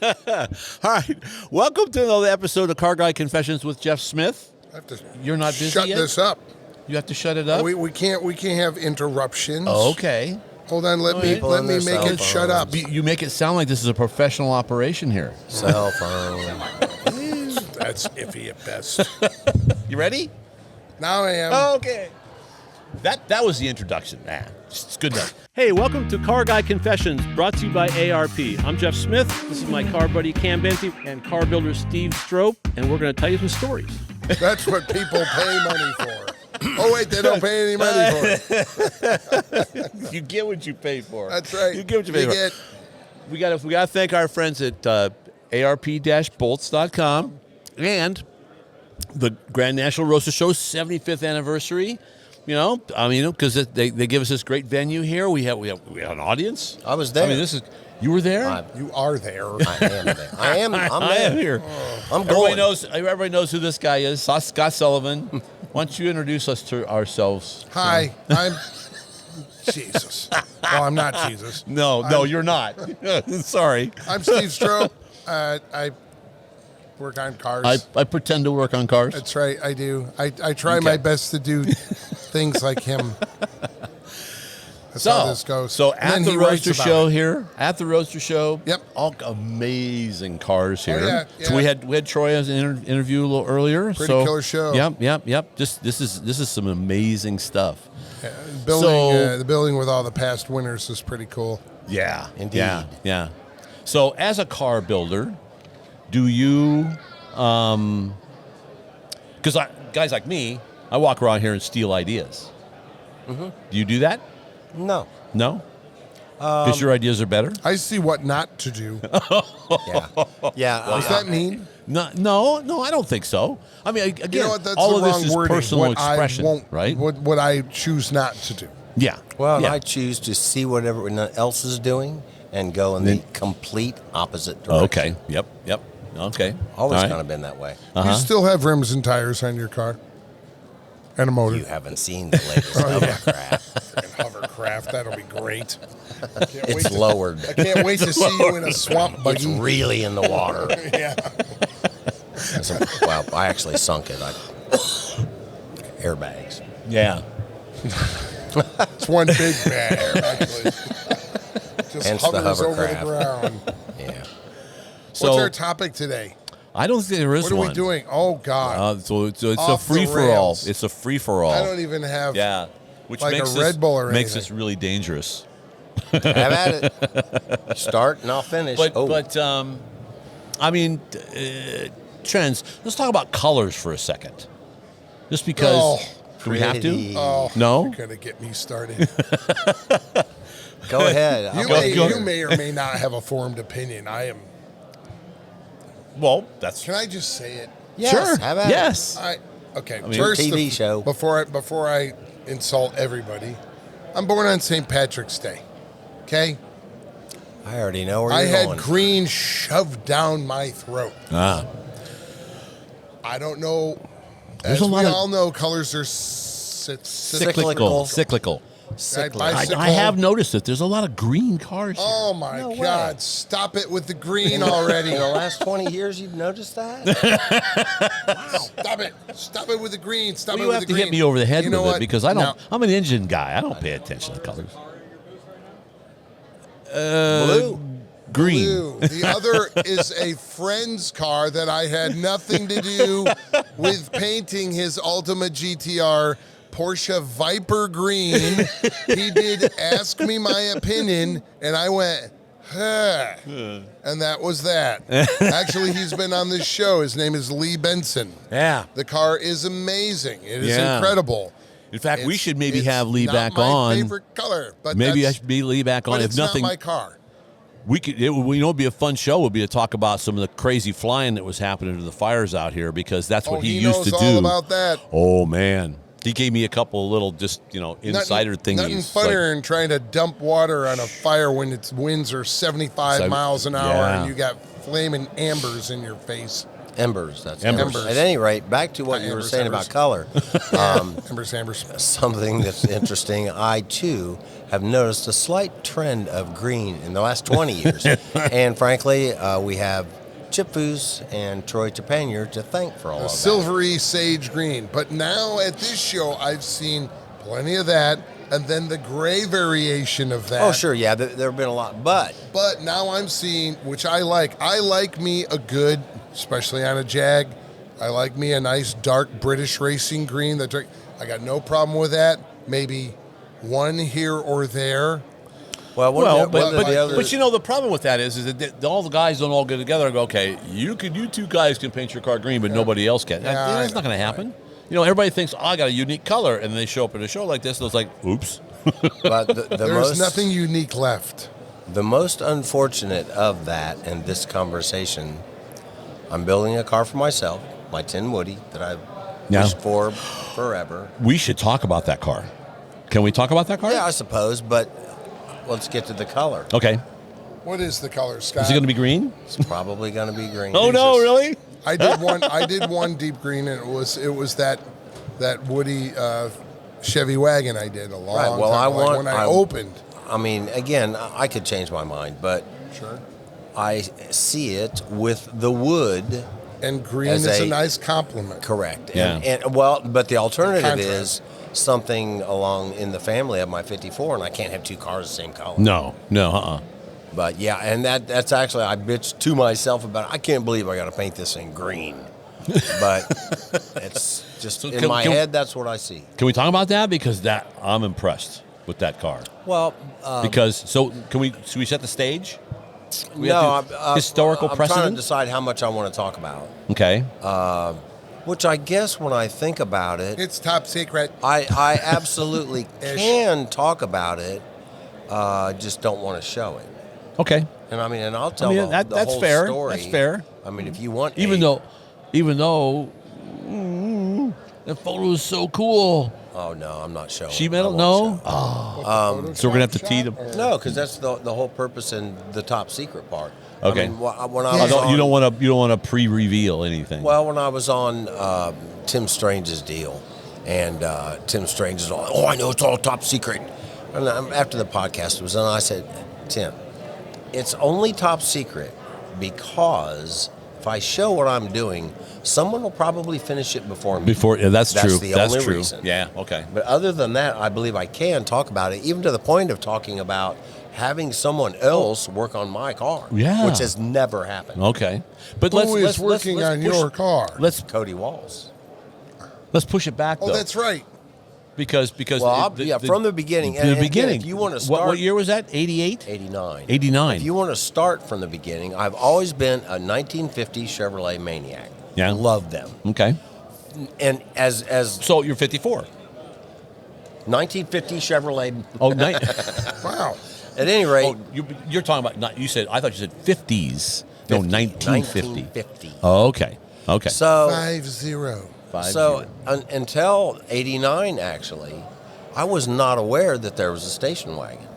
All right. Welcome to another episode of Car Guy Confessions with Jeff Smith. I have to You're not busy shut yet? this up. You have to shut it up? We can't have interruptions. Oh, okay. Hold on, let me make it shut up. You make it sound like this is a professional operation here. Cell phone. That's iffy at best. You ready? Now I am. Okay. That was the introduction. It's good enough. Hey, welcome to Car Guy Confessions, brought to you by ARP. I'm Jeff Smith. This is my car buddy Cam Benty and car builder Steve Strope, and we're going to tell you some stories. That's what people pay money for. Oh, wait, they don't pay any money for it. You get what you pay for. That's right. You get what you pay for. We got to thank our friends at ARP-bolts.com and the Grand National Roaster Show's 75th anniversary. Because they give us this great venue here. We have an audience. I was there. You were there? You are there. I am there. I'm there. I am here. I'm going. Everybody knows who this guy is. Scott Sullivan. Why don't you introduce us to ourselves? Hi, I'm Jesus. Well, I'm not Jesus. No, you're not. Sorry. I'm Steve Strope. I work on cars. I pretend to work on cars. That's right, I do. I try my best to do things like him. That's how this goes. So at the Roadster Show here, at the Roadster Show, yep, all amazing cars here. Yeah. So we had Troy as an interview a little earlier. Pretty killer show. Yep. This is some amazing stuff. Yeah, the building with all the past winners is pretty cool. Yeah, indeed. Yeah. So as a car builder, do you? Because guys like me, I walk around here and steal ideas. Mm-hmm. Do you do that? No. Because your ideas are better? I see what not to do. Yeah. Does that mean? No, I don't think so. I mean, again, you know what, that's all the of wrong this is wording. personal What expression, I won't, right? What I choose not to do. Yeah. Well, yeah. I choose to see what everyone else is doing and go in the complete opposite direction. Okay. Yep. Okay. Always kind of been that way. You still have rims and tires on your car? And a motor? You haven't seen the latest hovercraft. Hovercraft, that'll be great. It's lowered. I can't wait to see you in a swamp buggy. It's really in the water. Yeah. Well, I actually sunk it. Airbags. Yeah. It's one big bag, actually. Just Hence the hovers over the hovercraft. ground. Yeah. What's our topic today? I don't think there is one. What are we doing? Oh, God. So it's a free-for-all. It's a free-for-all. I don't even have which like makes a Red Bull or makes anything. this really dangerous. Have at it. Start and I'll finish. Trends. Let's talk about colors for a second. Just because. Do we have to? Oh, No? You're going to get me started. Go ahead. You may or may not have a formed opinion. I am. Well, that's. Can I just say it? Yes, sure. Have at Yes. First TV show. Before I insult everybody, I'm born on St. Patrick's Day. Okay? I already know where I you're had going. green shoved down my throat. Ah. I don't know. There's As a lot we of all know, colors are cyclical. Cyclical. Bicycle. I have noticed that there's a lot of green cars here. Oh, my God. Stop it with the green already. In the last 20 years, you've noticed that? Wow. Stop it with the green. Stop it with the green. You have to hit me over the head You know with what? it because I'm an engine guy. I don't pay attention to colors. Blue. Green. Blue. The other is a friend's car that I had nothing to do with painting his Ultima GTR Porsche Viper green. He did ask me my opinion, and I went, huh. And that was that. Actually, he's been on this show. His name is Lee Benson. Yeah. The car is amazing. It is incredible. In fact, we should maybe It's have Lee not back my on. favorite color, but Maybe I should be Lee back on. But If it's nothing, not my car. we could. It'd be a fun show. Would be to talk about some of the crazy flying that was happening to the fires out here because that's what he used to do. He knows all about that. Oh man, he gave me a couple of little insider thingies. Nothing funnier than trying to dump water on a fire when its winds are 75 miles an hour and you got flaming ambers in your face. Embers. That's Embers. At any rate, back to what you were saying about color. Embers. Something that's interesting. I too have noticed a slight trend of green in the last 20 years, and frankly, we have Chip Foose and Troy Trepanier to thank for all of that. Silvery sage green. But now at this show, I've seen plenty of that, and then the gray variation of that. Oh, sure, yeah, there have been a lot, but now I'm seeing, which I like. I like me a good, especially on a Jag, I like me a nice dark British racing green. I got no problem with that. Maybe one here or there. But you know, the problem with that is that all the guys don't all get together and go, okay, you two guys can paint your car green, but nobody else can. That's not going to happen. Right. You know, everybody thinks, oh, I got a unique color, and then they show up at a show like this, and it's like, oops. But there's nothing unique left. The most unfortunate of that in this conversation, I'm building a car for myself, my tin Woody that I've wished for forever. We should talk about that car. Can we talk about that car? Yeah, I suppose, but let's get to the color. Okay. What is the color, Scott? Is it going to be green? It's probably going to be green. Oh, no, really? I did one deep green, and it was that Woody Chevy wagon I did a long time. Well, when I opened. I mean, again, I could change my mind, but sure, I see it with the wood. And green is a nice complement. Correct. Yeah. But the alternative is something along in the family of my 54, and I can't have two cars the same color. No. But yeah, and that's actually, I bitched to myself about it. I can't believe I got to paint this thing green. But it's just in my head, that's what I see. Can we talk about that? Because I'm impressed with that car. Well, should we set the stage? Historical I'm precedent? trying to decide how much I want to talk about. Okay. Which I guess when I think about it, it's top secret. I absolutely can talk about it. Just don't want to show it. Okay. And I'll tell the that's whole fair. story. That's fair. I mean, if you want, even though, the photo is so cool. Oh no, I'm not showing. Sheet metal, no. So we're gonna have to tee them. No, because that's the whole purpose in the top secret part. Okay. You don't want to pre-reveal anything. Well, when I was on Tim Strange's deal, and Tim Strange is all, I know it's all top secret. And after the podcast was done, I said, Tim, it's only top secret because if I show what I'm doing, someone will probably finish it before me. That's true. That's the only reason. Yeah. Okay. But other than that, I believe I can talk about it, even to the point of talking about having someone else work on my car, which has never happened. Okay, but who is working on your car? Cody Walls. Let's push it back. Oh, that's right. Because from the beginning. The beginning. If you want to start, what year was that? 88? 89. 89. If you want to start from the beginning, I've always been a 1950 Chevrolet maniac. Yeah, love them. Okay. And as so you're 54. 1950 Chevrolet. Oh, wow. At any rate, you're talking about not. I thought you said 50s. No, 1950. 1950. Oh, okay. So 50. So until 89, actually, I was not aware that there was a station wagon.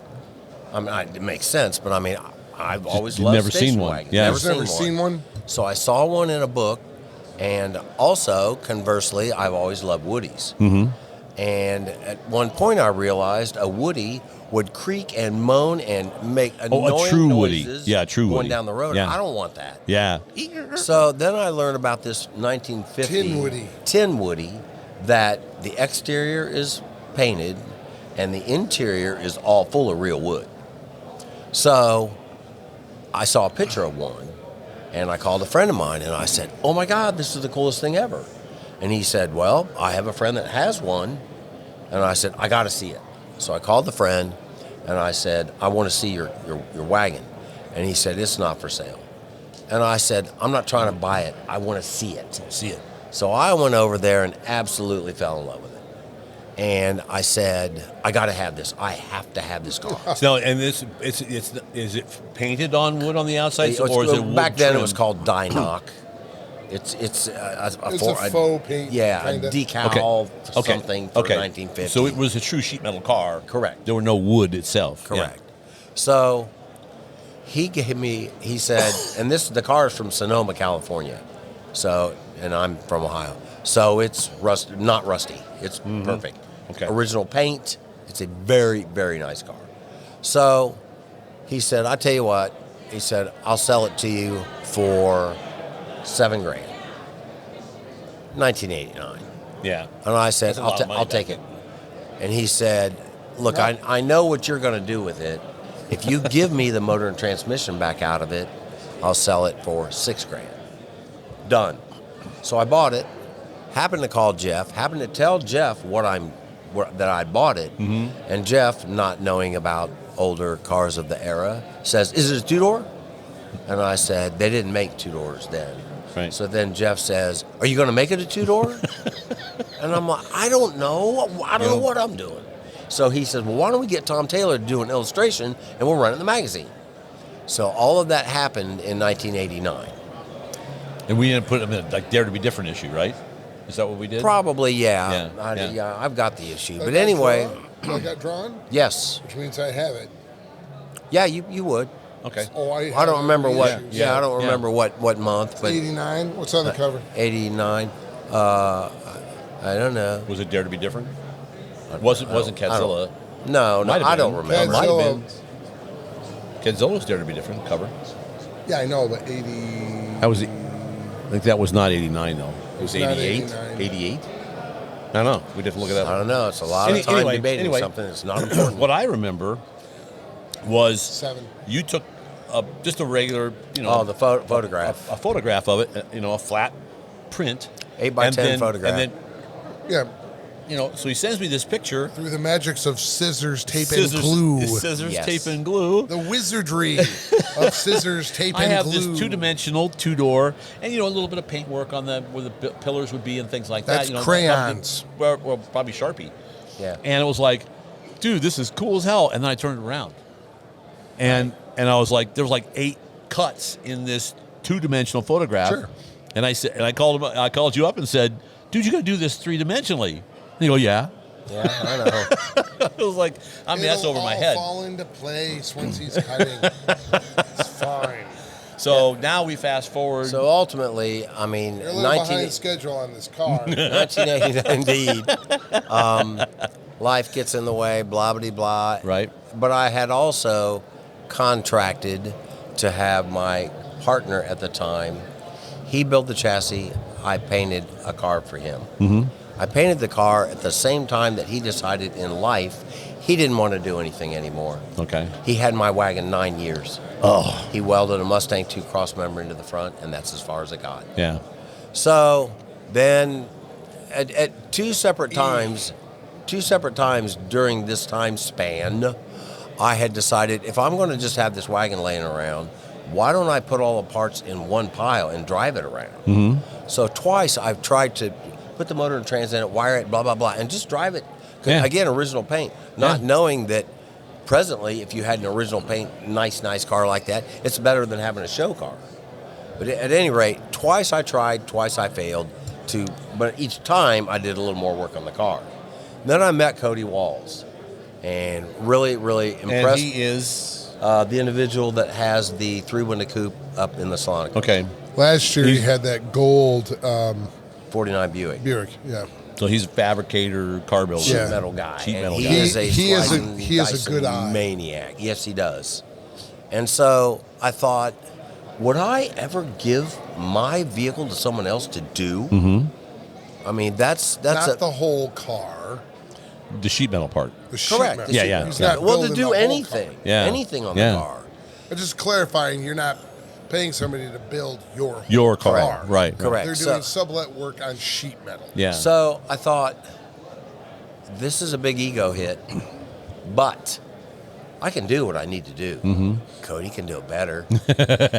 I mean, it makes sense, but I've always loved station wagons. Yeah, never seen one. So I saw one in a book, and also, conversely, I've always loved Woodies. Mm-hmm. And at one point, I realized a Woody would creak and moan and make annoying a true noises Woody. Yeah, true going Woody. down the road. Yeah. I don't want that. Yeah. So then I learned about this 1950 tin Woody that the exterior is painted and the interior is all full of real wood. So I saw a picture of one, and I called a friend of mine, and I said, oh my God, this is the coolest thing ever. And he said, well, I have a friend that has one. And I said, I got to see it. So I called the friend, and I said, I want to see your wagon. And he said, it's not for sale. And I said, I'm not trying to buy it. I want to see it. So I went over there and absolutely fell in love with it. And I said, I got to have this. I have to have this car. So, and is it painted on wood on the outside, or is it wood back then trim? It was called Dynock. It's a faux paint. Yeah, kinda. A decal something for 1950. So it was a true sheet metal car. Correct. There were no wood itself. Correct. Yeah. So he said, and the car is from Sonoma, California. So, and I'm from Ohio. So it's not rusty. It's perfect. Okay. Original paint. It's a very, very nice car. So he said, I tell you what, he said, I'll sell it to you for $7,000. 1989. Yeah. And I said, That's a lot of money I'll back take then. it. And he said, look, I know what you're going to do with it. If you give me the motor and transmission back out of it, I'll sell it for $6,000. Done. So I bought it. Happened to call Jeff. Happened to tell Jeff that I bought it. And Jeff, not knowing about older cars of the era, says, "Is it a two-door?" And I said, "They didn't make two-doors then." Right. So then Jeff says, "Are you going to make it a two-door?" And I'm like, "I don't know. I don't know what I'm doing." So he says, "Well, why don't we get Tom Taylor to do an illustration and we'll run it in the magazine?" So all of that happened in 1989. And we didn't put them in like Dare to Be Different issue, right? Is that what we did? Probably, Yeah. Yeah, I've got the issue. I But got anyway, drawn? I got drawn, yes. which means I have it. Yeah, you would. Okay. Oh, I don't remember what. issues. Yeah, I don't remember what month, but 89. What's on the cover? 89. I don't know. Was it Dare to Be Different? Wasn't Cadzilla? No, Might have I don't been. remember. Might have Cadzilla. been. Cadzilla's Dare to Be Different cover. Yeah, I know, but 80. That was. I think that was not 89 though. It was It's not 88. 89. 88. I don't know. We'd have to look it up. I don't know. It's a lot of time Anyway, debating something that's not important. What I remember was 7. you took just a regular, The photograph. a photograph of it, a flat print, 8 by and 10 then- photograph. and Yeah, then so he sends me this picture. through the magics of scissors, tape, and glue. Scissors, Yes. tape, and glue. The wizardry of scissors, tape, I and have glue. this two-dimensional, two-door, and a little bit of paintwork on where the pillars would be and things like That's that. crayons. Well, probably Sharpie. Yeah. And it was like, dude, this is cool as hell. And then I turned it around, and I was like, there was like 8 cuts in this two-dimensional photograph. Sure. And I said, and I called you up and said, dude, you got to do this 3-dimensionally. And you go, yeah. Yeah, I know. It was like, I mean, that's over my head. It'll all fall into place once he's cutting. It's fine. So now we fast forward. So ultimately, I mean, You're a little behind schedule on this car. 1989 indeed. Life gets in the way, blah, blah, blah. Right. But I had also contracted to have my partner at the time. He built the chassis. I painted a car for him. Mm-hmm. I painted the car at the same time that he decided in life he didn't want to do anything anymore. Okay. He had my wagon 9 years. Oh. He welded a Mustang 2 cross member into the front, and that's as far as it got. Yeah. So then at two separate times during this time span, I had decided if I'm going to just have this wagon laying around, why don't I put all the parts in one pile and drive it around? Mm-hmm. So twice I've tried to put the motor and trans in it, wire it, blah, blah, blah, and just drive it. Again, original paint. Not knowing that presently, if you had an original paint, nice car like that, it's better than having a show car. But at any rate, twice I tried, twice I failed. But each time I did a little more work on the car. Then I met Cody Walls, and really, really impressed. And he is the individual that has the 3-window coupe up in the Slonaker. okay. Last year he had that gold 49 Buick. Buick. Yeah. So he's a fabricator, car builder, Sheet Yeah. metal guy. Sheet And metal he guy. is a He is a- slicing, he is a dicing good eye. maniac. Yes, he does. And so I thought, would I ever give my vehicle to someone else to do? Mm-hmm. I mean, that's Not the whole car. the sheet metal part. The sheet correct. metal. Yeah, yeah. He's Yeah. not Well, to building do the whole anything, car. Yeah. anything on Yeah. the car. But just clarifying, you're not paying somebody to build your Your car. car. Right. Correct. They're doing sublet work on sheet metal. Yeah. So I thought, this is a big ego hit, but I can do what I need to do. Mm-hmm. Cody can do it better.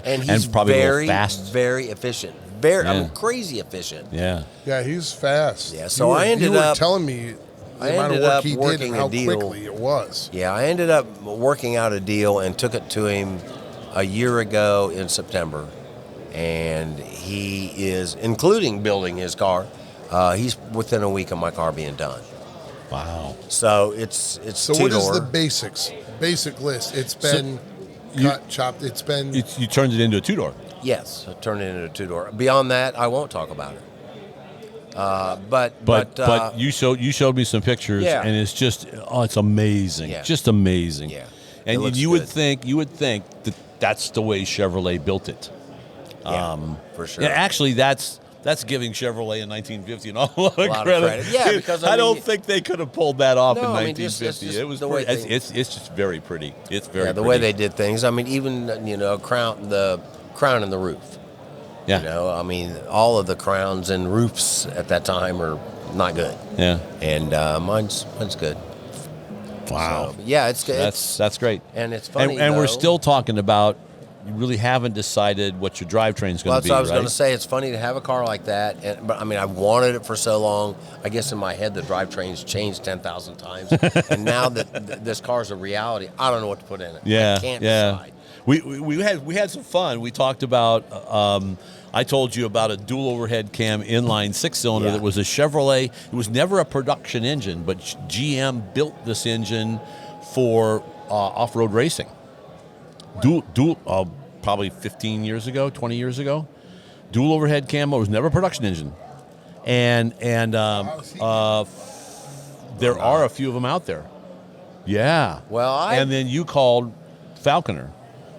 And he's probably a little very, fast. very efficient. I Yeah. mean, crazy efficient. Yeah. Yeah, he's fast. Yeah, so I ended you were up- telling me the I amount of ended work up he did working and a how deal. quickly it was. Yeah, I ended up working out a deal and took it to him a year ago in September. And he is, including building his car, he's within a week of my car being done. Wow. So it's So two-door. what is the basic list? It's been cut, chopped. It's been You turned it into a 2-door. Yes, turn it into a two-door. Beyond that, I won't talk about it. But you showed me some pictures, Yeah. and it's just it's amazing, Yeah. just amazing. Yeah, and looks you would good. think that that's the way Chevrolet built it. Yeah, for sure. Yeah, actually, that's giving Chevrolet in 1950 an awful lot of lot of credit. credit. Yeah, because, I I don't mean, think they could have pulled that off No, in I mean, 1950. just It was the way pretty, they- it's just very pretty. It's very Yeah, the pretty. way they did things. I mean, even the crown and the roof. Yeah. You know, I mean, all of the crowns and roofs at that time are not good. Yeah. And mine's good. Wow. So, yeah, it's good. That's great. And it's funny. And we're though. still talking about you really haven't decided what your drivetrain's going Well, to be. that's what I was right? going to say. It's funny to have a car like that, but I mean, I wanted it for so long. I guess in my head, the drivetrain's changed 10,000 times, and now that this car's a reality, I don't know what to put in it. Yeah, I can't yeah. decide. We had some fun. We talked about. I told you about a dual overhead cam inline 6-cylinder Yeah. that was a Chevrolet. It was never a production engine, but GM built this engine for off-road racing. Dual, probably 15 years ago, 20 years ago. Dual overhead cam. It was never a production engine, and there are a few of them out there. Yeah. Well, and then you called Falconer.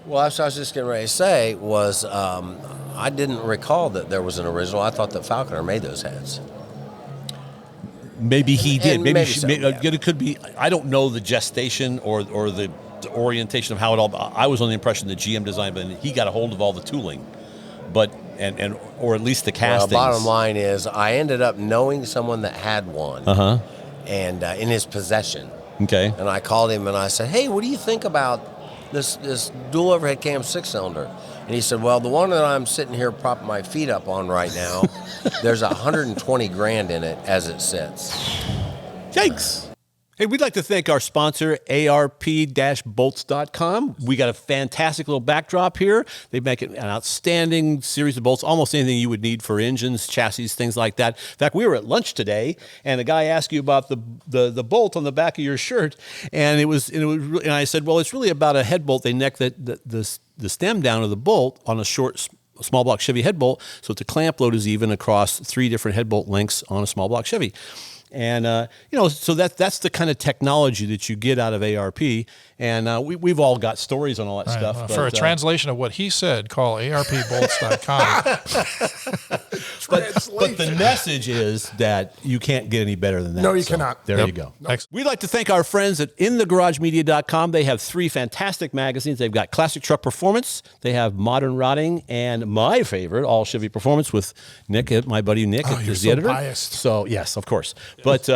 Well, that's what I was just getting ready to say was I didn't recall that there was an original. I thought that Falconer made those heads. Maybe he did. And Maybe, maybe so, yeah. It could be. I don't know the gestation or the orientation of how it all. I was on the impression that GM designed, but he got a hold of all the tooling, but and or at least the castings. Well, bottom line is, I ended up knowing someone that had one, and in his possession. Okay. And I called him and I said, "Hey, what do you think about this dual overhead cam 6-cylinder?" And he said, "Well, the one that I'm sitting here propping my feet up on right now, there's $120,000 in it as it sits." Thanks. Hey, we'd like to thank our sponsor, ARP-bolts.com. We got a fantastic little backdrop here. They make an outstanding series of bolts, almost anything you would need for engines, chassis, things like that. In fact, we were at lunch today, and a guy asked you about the bolt on the back of your shirt, and and I said, well, it's really about a head bolt. They neck the stem down of the bolt on a short, small block Chevy head bolt, so the clamp load is even across 3 different head bolt lengths on a small block Chevy. And, so that's the kind of technology that you get out of ARP. And we've all got stories on all that stuff. Well, but, for a translation of what he said, call ARPbolts.com. but the message is that you can't get any better than that. No, you cannot. There Yep. you go. Next. We'd like to thank our friends at InTheGarageMedia.com. They have 3 fantastic magazines. They've got Classic Truck Performance, they have Modern Rotting, and my favorite, All Chevy Performance with Nick, my buddy Nick, Oh, is you're the so editor. biased. So yes, of course. But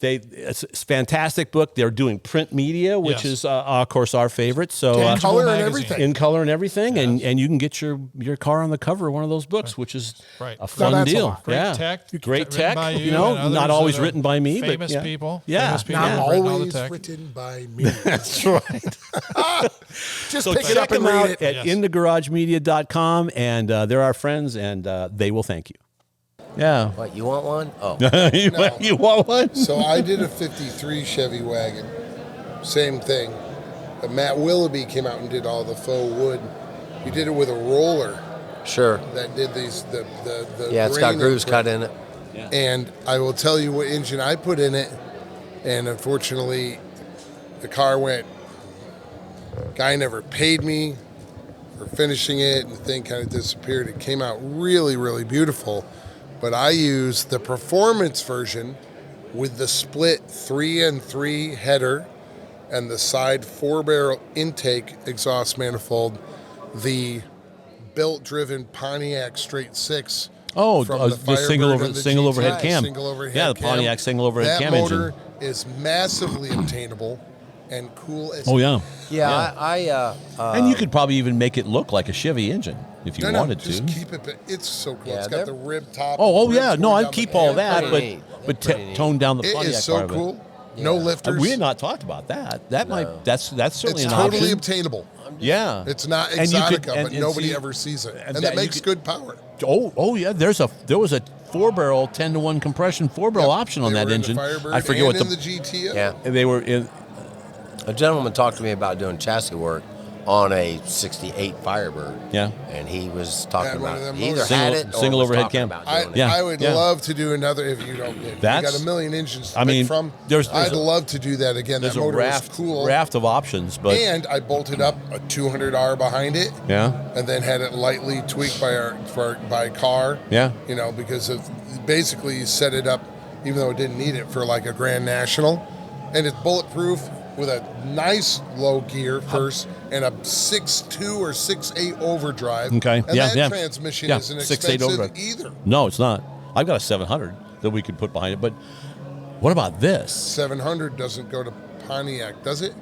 it's a fantastic book. They're doing print media, which Yes. is of course our favorite. So In color and magazine. everything. in color and everything, and you can get your car on the cover of one of those books, which is Right. a fun that's a deal. lot. Great Yeah. tech. Great written tech. by You know, and not others always that are written by me, but famous yeah. people. Yeah. Famous people Not have written all the always tech. written by me. That's right. Just So pick it check up and them read out it. at Yes. InTheGarageMedia.com, and they're our friends, and they will thank you. Yeah. What, you want one? Oh, You want one? So I did a 53 Chevy wagon. Same thing. But Matt Willoughby came out and did all the faux wood. He did it with a roller sure. that did these the Yeah, it's got grain grooves and- cut in it. And I will tell you what engine I put in it. And unfortunately, the car went. Guy never paid me for finishing it, and the thing kind of disappeared. It came out really, really beautiful. But I used the performance version with the split 3-and-3 header and the side 4-barrel intake exhaust manifold, the belt-driven Pontiac Straight 6. Oh, from the Firebird single and the overhead GTI, cam. single overhead Yeah, the cam. Pontiac single overhead cam That motor engine. is massively obtainable and cool as Oh yeah. Yeah, I And you could probably even make it look like a Chevy engine if you wanted just to. keep it. It's so cool. Yeah, it's got they're- the rib top. Oh ribs yeah. No, going I'd down keep the all cam. that, pretty but neat. but They're pretty tone down the It Pontiac is so part of it. cool. No lifters. We had not talked about that. That might that's certainly It's an totally option. obtainable. Yeah. It's not And you could- exotica, and- but and nobody see- ever sees it, and and that that you makes could- good power. Oh yeah. There was a 4-barrel 10-to-1 compression 4-barrel option on They that were in the engine. Firebird I forget and what in the GTO. Yeah. they were in. A gentleman talked to me about doing chassis work on a 68 Firebird. Yeah. And he was talking Had one of about them he either motors. had it or Single was overhead talking cam. about doing it. I would Yeah. love to do another if you don't. You That's- got a million engines to I pick mean, from. there's I'd a- love to do that again. There's That a motor raft, was cool. raft of options, but And I bolted up a 200R behind it, yeah, and then had it lightly tweaked by car. yeah, You know, because of basically you set it up, even though it didn't need it, for like a Grand National, and it's bulletproof with a nice low gear first and a 6.2 or 6.8 overdrive. Okay. And Yeah, that yeah. transmission Yeah, isn't 6.8 expensive overdrive. either. No, it's not. I've got a 700 that we could put behind it, but what about this? 700 doesn't go to Pontiac, does it?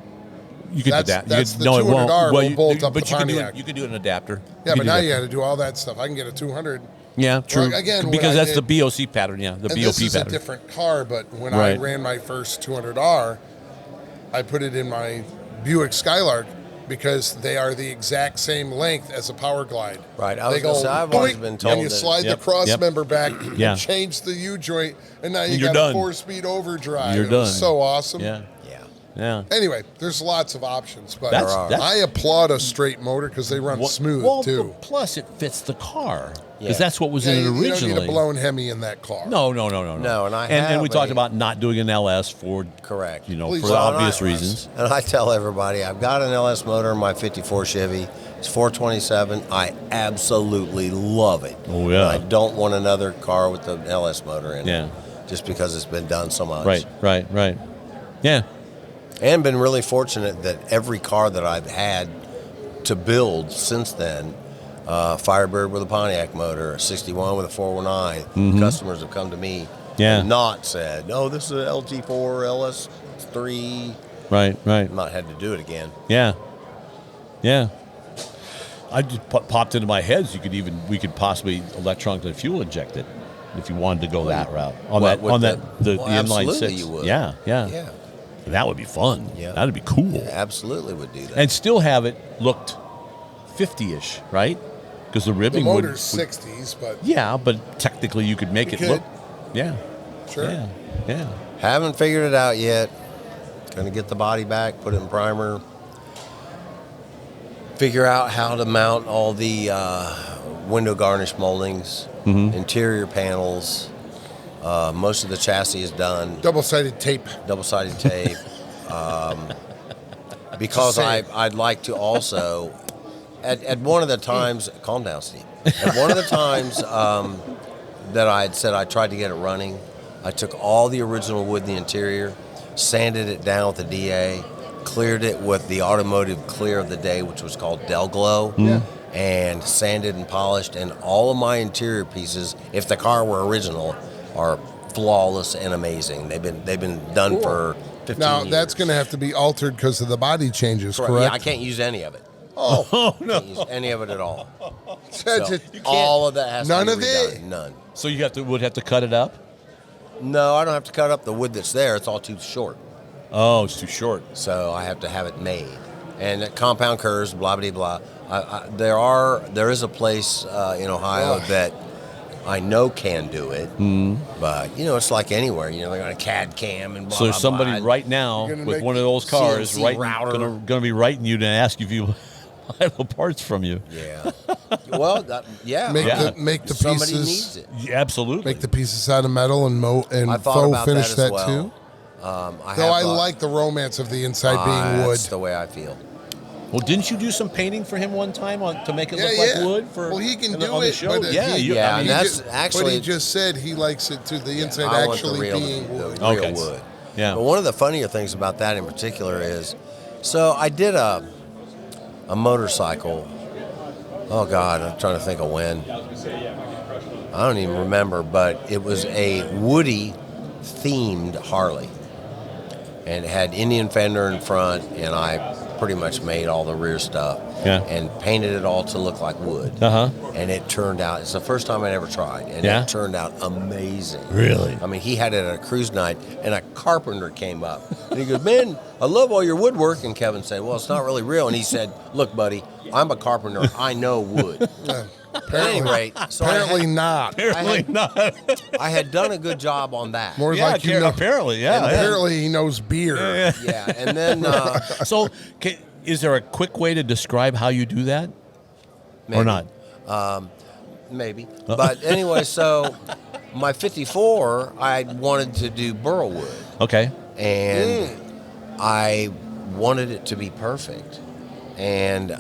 You could That's- adapt. that's You the could, no, it won't. 200R will you, bolt up but the you can do Pontiac. it. You could do an adapter. Yeah, You but could now do you that. got to do all that stuff. I can get a 200. Yeah, true. Well, again, when because I that's the did- BOC pattern. Yeah, the And BOP this is pattern. a different car, but when Right. I ran my first 200R, I put it in my Buick Skylark because they are the exact same length as a Power Glide. Right, I was They gonna go say, I've always boink, been told and you that- slide Yep, the cross yep. member back, Yeah. and change the U joint, and now you And you're got done. a 4-speed overdrive. You're It was done. so awesome. Yeah, Yeah. yeah. Anyway, there's lots of options, but That's- I applaud a straight motor because they run smooth well, too. Plus, it fits the car because Yeah. that's what was Yeah, in it you don't originally. need a blown Hemi in that car. No. No, and I and have we talked a- about not doing an LS for Correct. You know, Please for don't. obvious Well, and I- reasons. And I tell everybody, I've got an LS motor in my 54 Chevy. It's 427. I absolutely love it. Oh, yeah. And I don't want another car with the LS motor in Yeah. it. Just because it's been done so much. Right. Yeah. And been really fortunate that every car that I've had to build since then, Firebird with a Pontiac motor, a 61 with a 419, customers have come to me Mm-hmm. Yeah. and not said, no, this is an LT4, LS3. Right. Not had to do it again. Yeah. I just popped into my head. We could possibly electronically fuel inject it if you wanted to go that route on What, that with on the- the well, inline absolutely 6. you would. Yeah. Yeah. That would be fun. Yeah. That'd be cool. Absolutely would do that. And still have it looked 50-ish, right? Because the The ribbing motor's 60s, but Yeah, but technically you could make You it could. look. Yeah. sure. Yeah. Haven't figured it out yet. Gonna get the body back, put it in primer, figure out how to mount all the window garnish moldings, interior panels. Most of the chassis is done, Double-sided tape. double-sided tape. Because Just saying. I'd like to also, at one of the times, calm down, Steve. At one of the times that I had said I tried to get it running, I took all the original wood in the interior, sanded it down with a DA, cleared it with the automotive clear of the day, which was called Del Glow, and sanded and polished. And all of my interior pieces, if the car were original, are flawless and amazing. They've been done Cool. for 15 Now, years. that's going to have to be altered because of the body changes, correct? Yeah, I can't use any of it. Oh, Can't use any of it at all. that's So, it. all of that has None to of be it? redone. None. So you would have to cut it up? No, I don't have to cut up the wood that's there. It's all too short. Oh, it's too short. So I have to have it made. And at compound curves, blah, blah, blah. There is a place in Ohio Ugh. that I know can do it. But, it's like anywhere. They got a CAD cam and blah, So there's blah, somebody blah. right now You're gonna with make one of those cars CNC right router. going to be writing you to ask if you buy the parts from you. Yeah. Well, yeah. Make the Somebody pieces. needs it. Yeah, absolutely. Make the pieces out of metal and I thought faux about finish that as that well. too. I Though I have thought- like the romance of the inside being wood. That's the way I feel. Well, didn't you do some painting for him one time to make it Yeah, look yeah. like wood? Well, he can on the- do on the it, show? but Yeah, he- Yeah, I mean, and that's But actually he just said he likes it to the inside I want the actually real, being the wood. real Okay. wood. Yeah. But one of the funnier things about that in particular is, so I did a motorcycle. Oh God, I'm trying to think of when. I don't even remember, but it was a Woody themed Harley, and it had Indian fender in front, and I pretty much made all the rear stuff. Yeah. And painted it all to look like wood. Uh-huh. And it turned out, it's the first time I'd ever tried, and Yeah? it turned out amazing. Really? I mean, he had it at a cruise night, and a carpenter came up. And he goes, man, I love all your woodwork. And Kevin said, well, it's not really real. And he said, look, buddy, I'm a carpenter. I know wood. At any rate, so Apparently not. Apparently not. I had done a good job on that. More Yeah, like you know. apparently, yeah. Apparently he knows beer. Yeah, and then So, Is there a quick way to describe how you do that? Maybe. Or not? Maybe. But anyway, so my 54, I wanted to do burl wood. Okay. And I wanted it to be perfect. And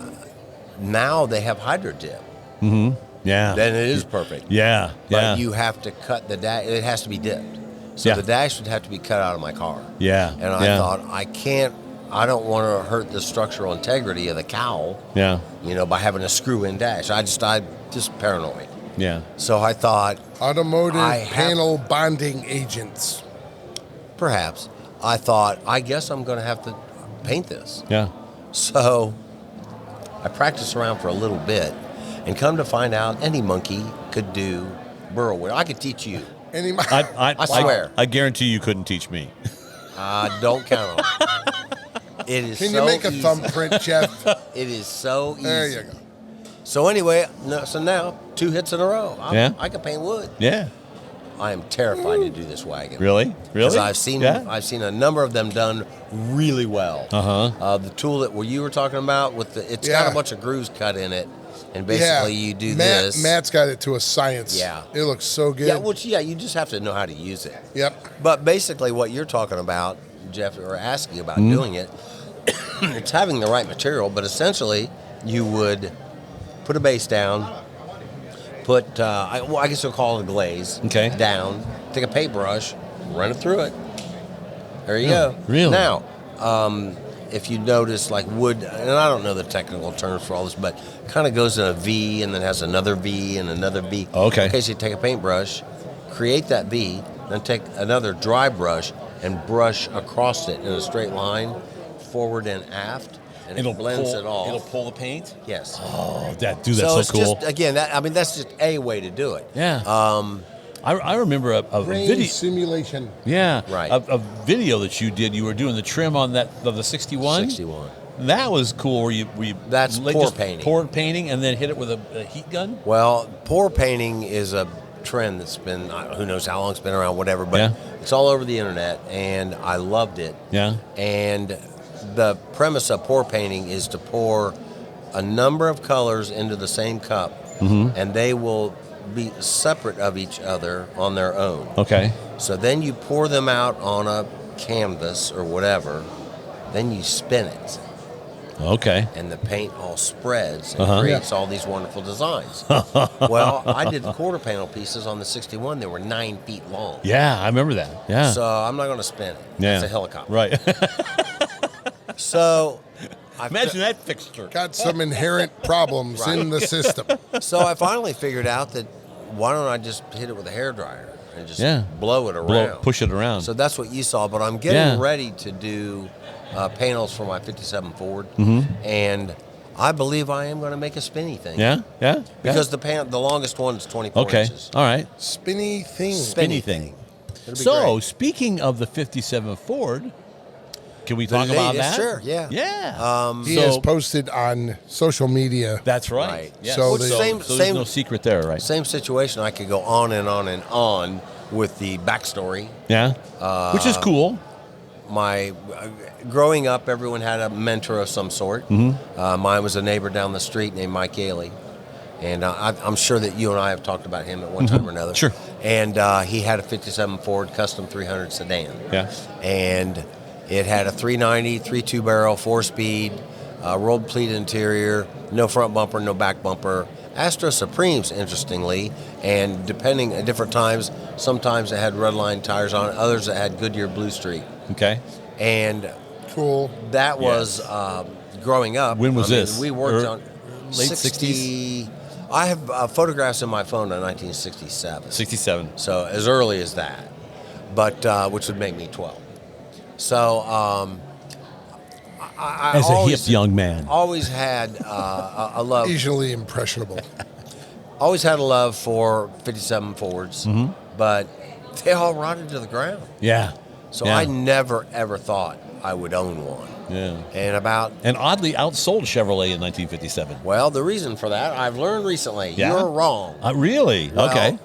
now they have hydro dip. Mm-hmm. Yeah. Then it is perfect. Yeah. But you have to cut the dash. It has to be dipped. So the dash would have to be cut out of my car. Yeah. And I thought, I don't want to hurt the structural integrity of the cowl. Yeah. By having a screw-in dash. I just paranoid. Yeah. So I thought, automotive panel bonding agents. Perhaps. I thought, I guess I'm going to have to paint this. Yeah. So I practiced around for a little bit, and come to find out, any monkey could do burl wood. I could teach you. I swear. I guarantee you couldn't teach me. Don't count on it. It is Can so you make a easy. thumbprint, Jeff? It is so easy. There you go. So anyway, so now 2 hits in a row. I can paint wood. Yeah. I am terrified to do this wagon. Really? Because I've seen a number of them done really well. The tool that you were talking about it's got a bunch of grooves cut in it, and basically you do this. Matt's got it to a science. Yeah, it looks so good. Yeah, you just have to know how to use it. Yep. But basically, what you're talking about, Jeff, or asking about doing it, it's having the right material. But essentially, you would put a base down. Put, I guess we'll call it a glaze. Okay. Down. Take a paintbrush, run it through it. There you go. Really? Now, if you notice, like wood, and I don't know the technical terms for all this, but kind of goes in a V and then has another V and another V. Okay. Okay, so you take a paintbrush, create that V, then take another dry brush and brush across it in a straight line, forward and aft. And it blends it off. It'll pull the paint? Yes. Oh, that's so so it's cool. just, again, that's just a way to do it. Yeah. I remember a video simulation. Yeah. Right. A video that you did. You were doing the trim on that of the 61. 61. That was cool. Where you That's pour painting. Poured painting and then hit it with a heat gun. Well, pour painting is a trend that's been, who knows how long it's been around, whatever, but it's all over the internet, and I loved it. Yeah. And the premise of pour painting is to pour a number of colors into the same cup, and they will be separate of each other on their own. Okay. So then you pour them out on a canvas or whatever, then you spin it, Okay. and the paint all spreads and creates all these wonderful designs. Well, I did the quarter panel pieces on the 61. They were 9 feet long. Yeah, I remember that. Yeah. So I'm not going to spin it. Yeah. It's a helicopter. Right. So Imagine that fixture. Got some inherent problems in the system. So I finally figured out that why don't I just hit it with a hairdryer and just blow it around. Push it around. So that's what you saw. But I'm getting ready to do panels for my 57 Ford, and I believe I am going to make a spinny thing. Yeah. Yeah. Because the longest one is 24 inches. All right. Spinny thing. Spinny thing. It'll be So, great. speaking of the 57 Ford, can we talk about that? Sure, yeah. Yeah. He has posted on social media. That's right. Right. Yeah. So So, they- there's no secret there, right? Same situation. I could go on and on and on with the backstory. Yeah. Which is cool. My growing up, everyone had a mentor of some sort. Mine was a neighbor down the street named Mike Haley, and I'm sure that you and I have talked about him at one time or another. Sure. And he had a 57 Ford Custom 300 sedan. Yeah. And it had a 390, 3.2 barrel, 4-speed, rolled pleat interior, no front bumper, no back bumper. Astra Supremes, interestingly, and depending at different times, sometimes it had Redline tires on it, others it had Goodyear Blue Streak. Okay. And Cool. that was growing up. When was this? We worked on late 60s. I have photographs in my phone of 1967. 67. So as early as that, but which would make me 12. So I As a always, hip young man. always had a love. Easily impressionable. Always had a love for 57 Fords, but they all rotted to the ground. Yeah. So Yeah. I never ever thought I would own one. Yeah. And oddly outsold Chevrolet in 1957. well, the reason for that I've learned recently. Yeah? You're wrong. Really? Well, Okay.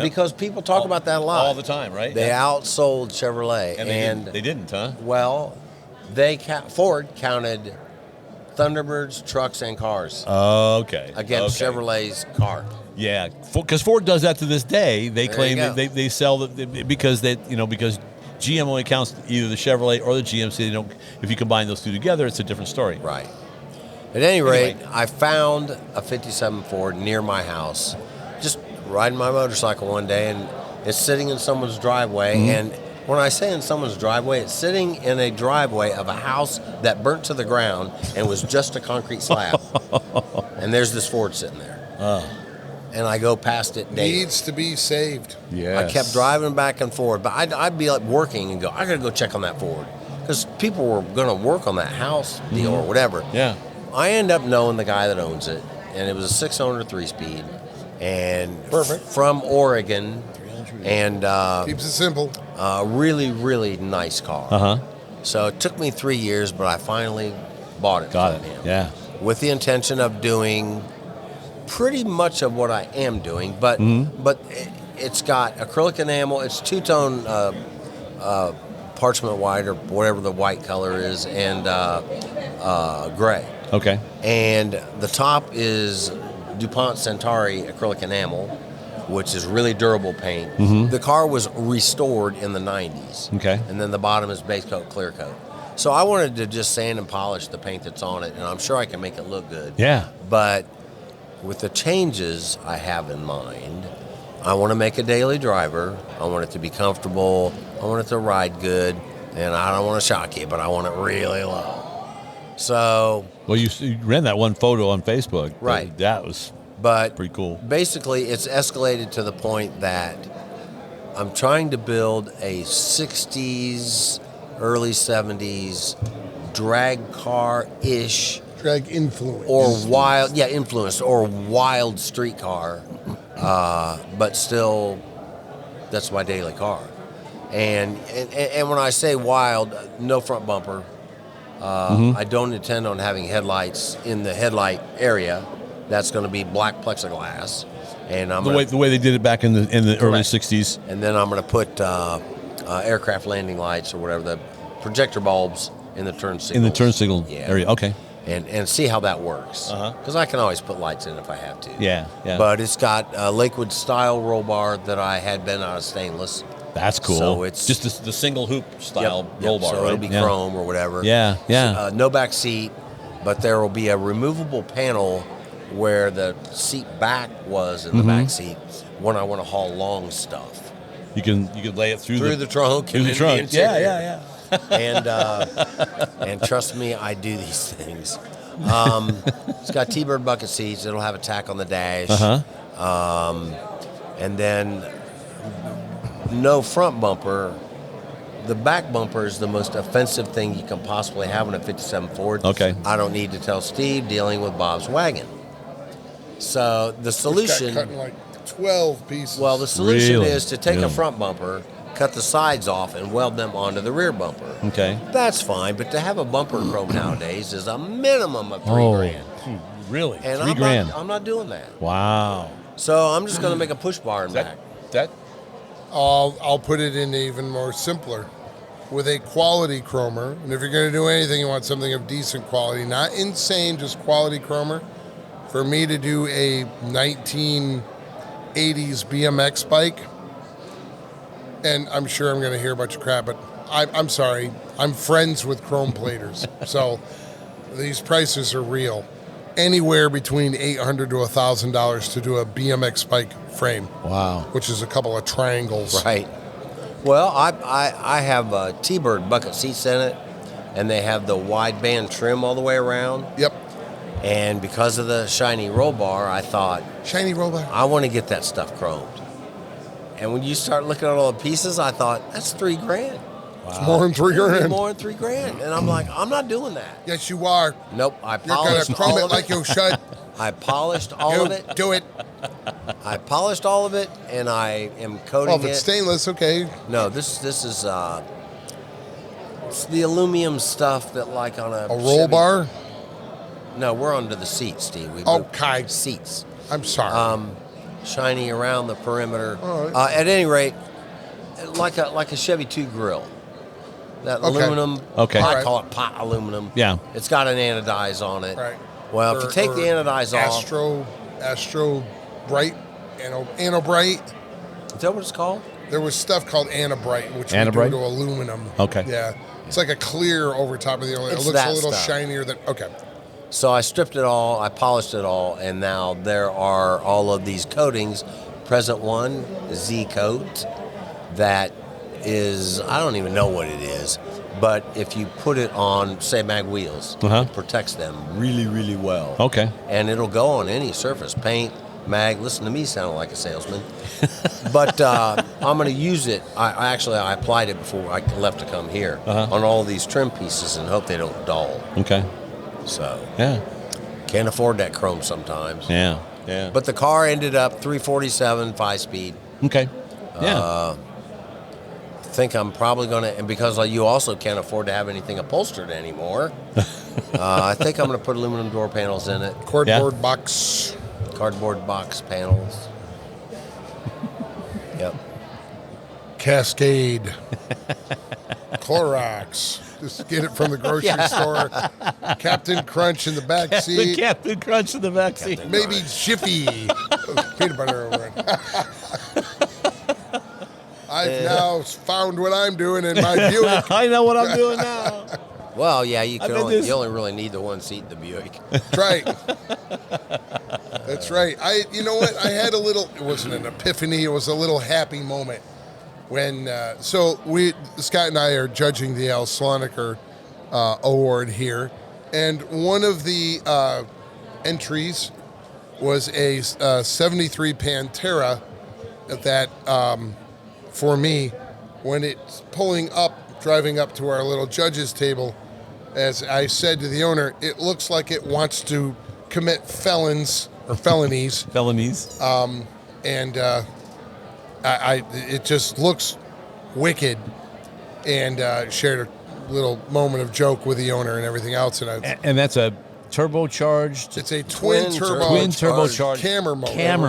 Because people talk about that a lot All the time, right? They outsold Chevrolet, And they didn't, huh? well, Ford counted Thunderbirds, trucks, and cars Okay. against Chevrolet's car. Yeah, because Ford does that to this day. They claim you that they sell because GM only counts either the Chevrolet or the GMC. They don't. If you combine those two together, it's a different story. Right. At any rate, I found a 57 Ford near my house, just riding my motorcycle one day, and it's sitting in someone's driveway. And when I say in someone's driveway, it's sitting in a driveway of a house that burnt to the ground and was just a concrete slab. And there's this Ford sitting there. And I go past it daily. Needs to be saved. Yeah. I kept driving back and forth, but I'd be like working and go, I got to go check on that Ford. Because people were going to work on that house deal or whatever. Yeah. I end up knowing the guy that owns it, and it was a 6-cylinder 3-speed, and Perfect. From Oregon, and Keeps it simple. really, really nice car. So it took me 3 years, but I finally bought it Got from it. him. Yeah. With the intention of doing pretty much of what I am doing, but it's got acrylic enamel. It's two-tone parchment white or whatever the white color is, and gray. Okay. And the top is DuPont Centauri acrylic enamel, which is really durable paint. The car was restored in the 90s. Okay. And then the bottom is base coat, clear coat. So I wanted to just sand and polish the paint that's on it, and I'm sure I can make it look good. Yeah. But with the changes I have in mind, I want to make a daily driver. I want it to be comfortable. I want it to ride good. And I don't want to shock you, but I want it really low. So... Well, you ran that one photo on Facebook. Right. That was pretty cool. Basically, it's escalated to the point that I'm trying to build a 60s, early 70s drag car-ish Drag influence. or wild street car, but still, that's my daily car. And when I say wild, no front bumper. I don't intend on having headlights in the headlight area. That's going to be black plexiglass, and the way they did it back in the early '60s. And then I'm going to put aircraft landing lights or whatever, the projector bulbs in the turn signal. In the turn signal area. Okay. And see how that works. Because I can always put lights in if I have to. Yeah. But it's got a Lakewood style roll bar that I had bent out of stainless. That's cool. So it's just the single hoop style roll bar. So it'll be chrome or whatever. Yeah. No back seat, but there will be a removable panel where the seat back was in the back seat when I want to haul long stuff. You can lay it through the trunk. Through the trunk. Yeah. And trust me, I do these things. It's got T-bird bucket seats. It'll have a tack on the dash. And then no front bumper. The back bumper is the most offensive thing you can possibly have in a 57 Ford. Okay. I don't need to tell Steve dealing with Bob's wagon. So the solution... Got cut in like 12 pieces. Well, the solution Really? is to take a front bumper, cut the sides off, and weld them onto the rear bumper. Okay. That's fine, but to have a bumper chrome nowadays is a minimum of $3,000. Really? And $3,000. I'm not doing that. Wow. So I'm just going to make a push bar in back. That I'll put it in even more simpler with a quality chromer. And if you're going to do anything, you want something of decent quality, not insane, just quality chromer. For me to do a 1980s BMX bike, and I'm sure I'm going to hear a bunch of crap, but I'm sorry, I'm friends with chrome platers, so these prices are real. Anywhere between $800 to $1,000 to do a BMX bike frame. Wow. Which is a couple of triangles. Right. Well, I have T-bird bucket seats in it, and they have the wide band trim all the way around. Yep. And because of the shiny roll bar, I thought, shiny roll bar, I want to get that stuff chromed. And when you start looking at all the pieces, I thought, that's $3,000. Wow. It's more than $3,000. More than $3,000. And I'm like, I'm not doing that. Yes, you are. Nope. I You're going polished to chrome all it of like you should. I polished all of it. Do it. I polished all of it, and I am coating it. Well, if it's stainless, okay. No, this is it's the aluminum stuff that like on a roll Chevy. bar. No, we're under the seats, Steve. We okay. Seats. I'm sorry. Shiny around the perimeter. All right. At any rate, like a Chevy 2 grill. That Okay. aluminum. Okay. I Alright. call it pot aluminum. Yeah. It's got an anodize on it. Right. Well, if you take the anodize off, Astro Bright, Anobright. is that what it's called? There was stuff called Anabrite, which we Anabrite? do to aluminum. Okay. Yeah. It's like a clear over top of the aluminum. It It's looks a that little stuff. shinier than. Okay. So I stripped it all, I polished it all, and now there are all of these coatings. Present one, Z coat, that is, I don't even know what it is, but if you put it on, say, mag wheels, it protects them really, really well. Okay. And it'll go on any surface, paint, mag. Listen to me sounding like a salesman. But I'm going to use it. I applied it before I left to come here on all these trim pieces and hope they don't dull. Okay. So Yeah. can't afford that chrome sometimes. Yeah. Yeah. But the car ended up 347 5-speed. Okay. Yeah. I think I'm probably going to, and because you also can't afford to have anything upholstered anymore, I think I'm going to put aluminum door panels in it, Cardboard box. cardboard box panels. Yep. Cascade. Clorox. Just get it from the grocery store. Captain Crunch in the back The seat. Captain Crunch in the backseat. Maybe Jiffy. Peanut butter over it. I've now found what I'm doing in my Buick. I know what I'm doing now. Well, yeah, you bet only really need the one seat in the Buick. That's right. That's right. You know what? I had a little. It wasn't an epiphany. It was a little happy moment when. Scott and I are judging the Slonaker Award here, and one of the entries was a 73 Pantera that, for me, when it's pulling up, driving up to our little judges table, as I said to the owner, it looks like it wants to commit felonies. Felonies. And it just looks wicked. And shared a little moment of joke with the owner and everything else. And that's a turbocharged. It's a twin turbocharged camera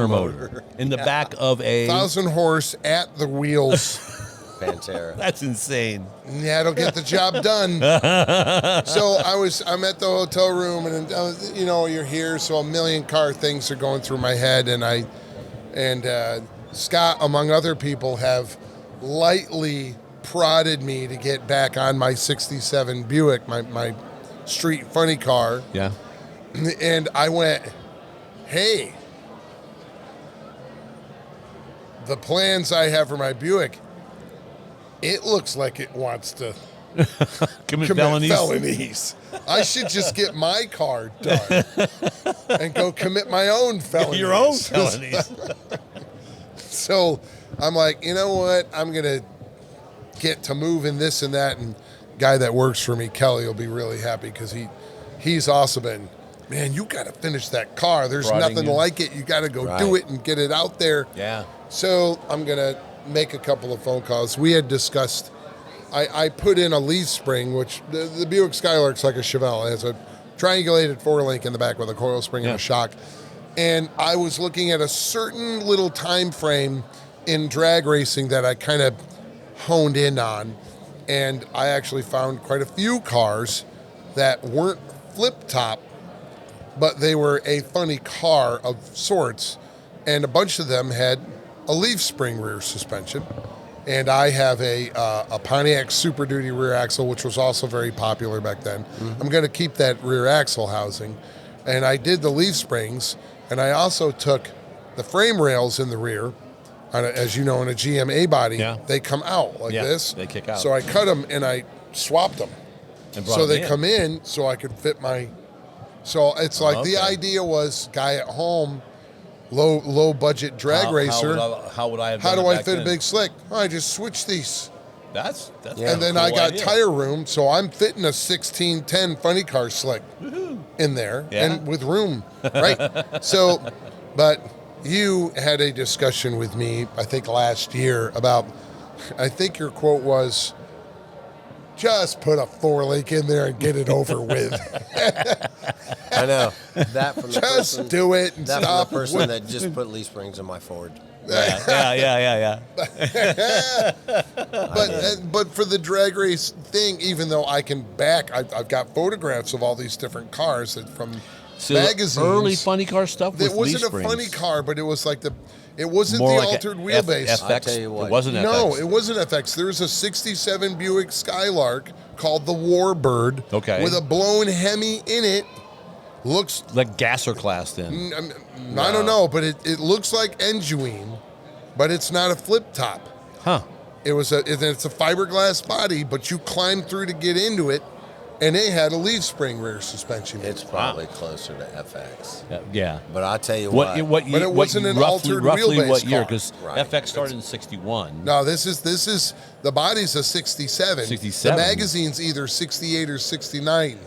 motor in the back of a 1,000 horse at the wheels. Pantera. That's insane. Yeah, it'll get the job done. So I'm at the hotel room, and you're here, so a million car things are going through my head, and Scott, among other people, have lightly prodded me to get back on my '67 Buick, my street funny car. Yeah. And I went, hey, the plans I have for my Buick, it looks like it wants to Commit felonies. I should just get my car done and go commit my own felonies. Your own felonies. So I'm like, you know what? I'm going to get to moving this and that. And guy that works for me, Kelly, will be really happy because he's also been, man, you got to finish that car. There's Prodding nothing you. like it. You got to go do it and get it out there. Yeah. So I'm going to make a couple of phone calls. We had discussed, I put in a leaf spring, which the Buick Skylark's like a Chevelle. It has a triangulated 4-link in the back with a coil spring and a shock. And I was looking at a certain little time frame in drag racing that I kind of honed in on. And I actually found quite a few cars that weren't flip top, but they were a funny car of sorts. And a bunch of them had a leaf spring rear suspension. And I have a Pontiac Super Duty rear axle, which was also very popular back then. Mm-hmm. I'm going to keep that rear axle housing. And I did the leaf springs, and I also took the frame rails in the rear. As you know, in a GM A-body, they come out like this. They kick out. So I cut them, and I swapped them. So they come in so I could fit my... So it's like the idea was, guy at home... Low budget drag racer. How would I have? How do I fit a big slick? Oh, I just switched these. That's and then I got tire room, so I'm fitting a 1610 funny car slick in there and with room, right? So, but you had a discussion with me, I think last year about. I think your quote was, "Just put a 4-link in there and get it over with." I know. That from the Just person, do it and that stop. from the person that just put leaf springs in my Ford. Yeah. But for the drag race thing, even though I can I've got photographs of all these different cars from magazines. Early funny car stuff. It wasn't leaf a springs. funny car, but it was like it wasn't More the like altered a wheelbase. I'll tell you what. It wasn't FX. No, it wasn't FX. There was a '67 Buick Skylark called the Warbird. Okay. With a blown Hemi in it. Looks like gasser class then. I don't know, but it looks like Enjuine, but it's not a flip top. Huh. It's a fiberglass body, but you climb through to get into it, and they had a leaf spring rear suspension. It's probably closer to FX. Yeah. But I'll tell you But it wasn't an altered roughly wheelbase what year? car. Because Right. FX started in '61. No, this is the body's a 67. 67. The magazine's either 68 or 69.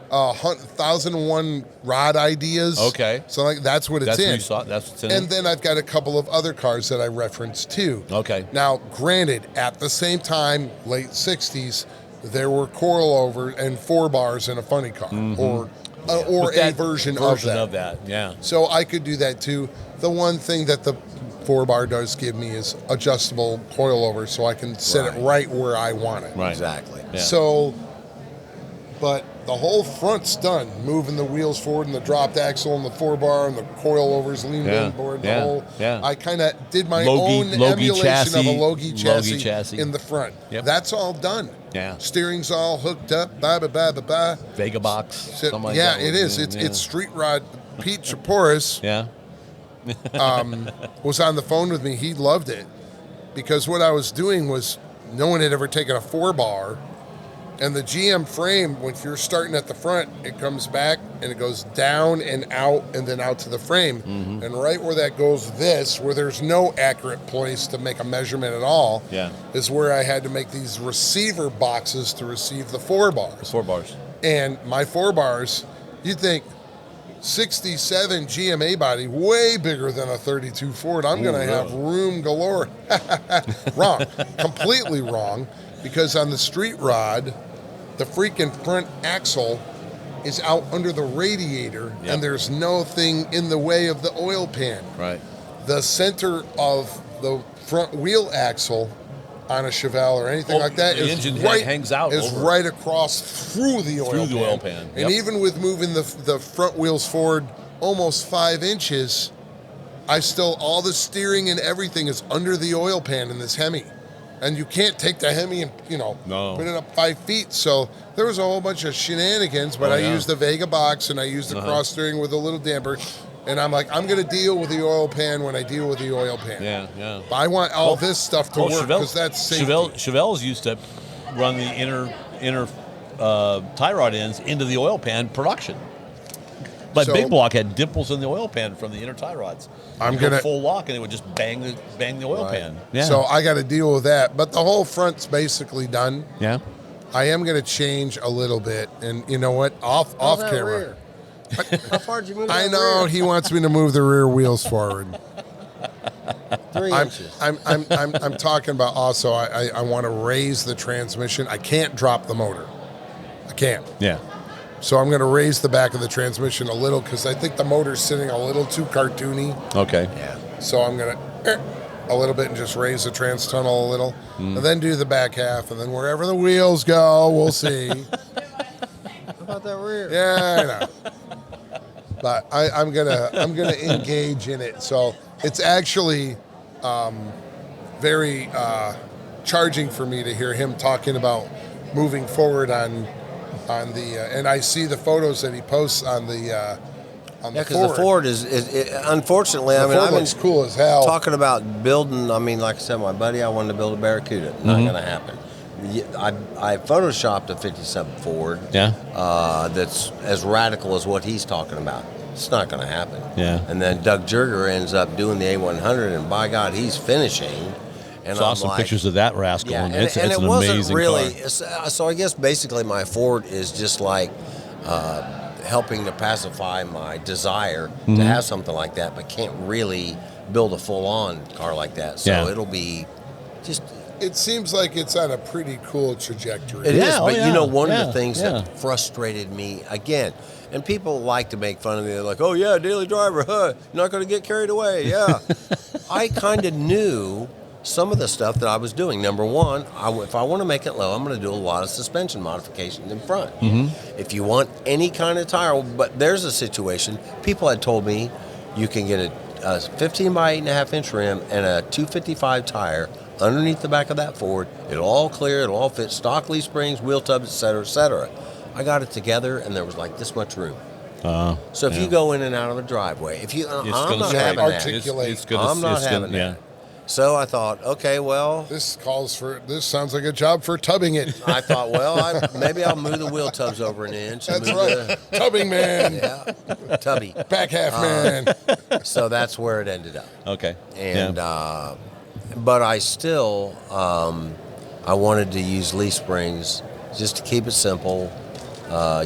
1001 Rod Ideas. Okay. So that's what it's That's in. what you saw. That's what's in And it. then I've got a couple of other cars that I referenced too. Okay. Now, granted, at the same time, late 60s, there were coilover and 4 bars in a funny car, or With a that version of of that. that. Yeah. So I could do that too. The one thing that the 4 bar does give me is adjustable coilover, so I can set it right where I want it. Right. Exactly. Yeah. So, but the whole front's done. Moving the wheels forward and the dropped axle and the 4 bar and the coilovers leaned inboard. The whole. I kind of did my own emulation chassis, of a Logie Logie chassis. in the front. Yep. That's all done. Yeah. Steering's all hooked up. Blah blah blah blah blah. Vega box. Something like Yeah, that. it is. It's street rod. Pete Chaporis Yeah. was on the phone with me. He loved it because what I was doing was no one had ever taken a 4 bar. And the GM frame, when you're starting at the front, it comes back and it goes down and out and then out to the frame. And right where that goes where there's no accurate place to make a measurement at all, is where I had to make these receiver boxes to receive the 4 bars. 4 bars. And my 4 bars, you'd think 67 GMA body, way bigger than a 32 Ford. I'm going to have room galore. Wrong. Completely wrong. Because on the street rod, the freaking front axle is out under the radiator, and there's no thing in the way of the oil pan. Right. The center of the front wheel axle on a Chevelle or anything like that the is engine right, hangs out is over. right across through the oil pan. Yep. And even with moving the front wheels forward almost 5 inches, all the steering and everything is under the oil pan in this Hemi. And you can't take the Hemi and, put it up 5 feet. So there was a whole bunch of shenanigans, but I used the Vega box and I used the cross steering with a little damper. And I'm like, I'm going to deal with the oil pan when I deal with the oil pan. Yeah. But I want all this stuff to work because that's safety. Chevelles used to run the inner tie rod ends into the oil pan production. But Big Block had dimples in the oil pan from the inner tie rods. I'm gonna full lock, and it would just bang the oil pan. Yeah. So I got to deal with that. But the whole front's basically done. Yeah. I am going to change a little bit, and you know what? Off camera. Rear? How far did you move? I know rear? he wants me to move the rear wheels forward. 3 inches. I'm talking about also. I want to raise the transmission. I can't drop the motor. I can't. Yeah. So I'm going to raise the back of the transmission a little because I think the motor's sitting a little too cartoony. Okay. Yeah. So I'm going to a little bit and just raise the trans tunnel a little, and then do the back half, and then wherever the wheels go, we'll see. How about that rear? Yeah, I know. But I'm gonna engage in it. So it's actually very charging for me to hear him talking about moving forward on the and I see the photos that he posts on the because the Ford is unfortunately. The Ford looks cool as hell. Talking about building, like I said, my buddy, I wanted to build a Barracuda. Not going to happen. I photoshopped a 57 Ford. Yeah. That's as radical as what he's talking about. It's not going to happen. Yeah. And then Doug Jerger ends up doing the A100, and by God, he's finishing. And Saw I'm some like, pictures of that rascal, yeah, and and it's it an wasn't amazing really. car. So I guess basically my Ford is just like helping to pacify my desire to have something like that, but can't really build a full-on car like that. So it'll be just. It seems like it's on a pretty cool trajectory. It is, but one of the things that frustrated me again, And people like to make fun of me. They're like, oh, yeah, daily driver, you're not going to get carried away. Yeah. I kind of knew some of the stuff that I was doing. Number one, if I want to make it low, I'm going to do a lot of suspension modifications in front. If you want any kind of tire, but there's a situation, people had told me you can get a 15 by 8.5 inch rim and a 255 tire underneath the back of that Ford. It'll all clear, it'll all fit, stock leaf springs, wheel tubs, et cetera, et cetera. I got it together, and there was like this much room. So if you go in and out of a driveway, I'm not having that. I'm not having that. So I thought, okay, well, this sounds like a job for tubbing it. I thought, well, maybe I'll move the wheel tubs over an inch. That's right, tubbing man. Yeah, tubby. Back half man. So that's where it ended up. Okay. And but I still I wanted to use leaf springs just to keep it simple.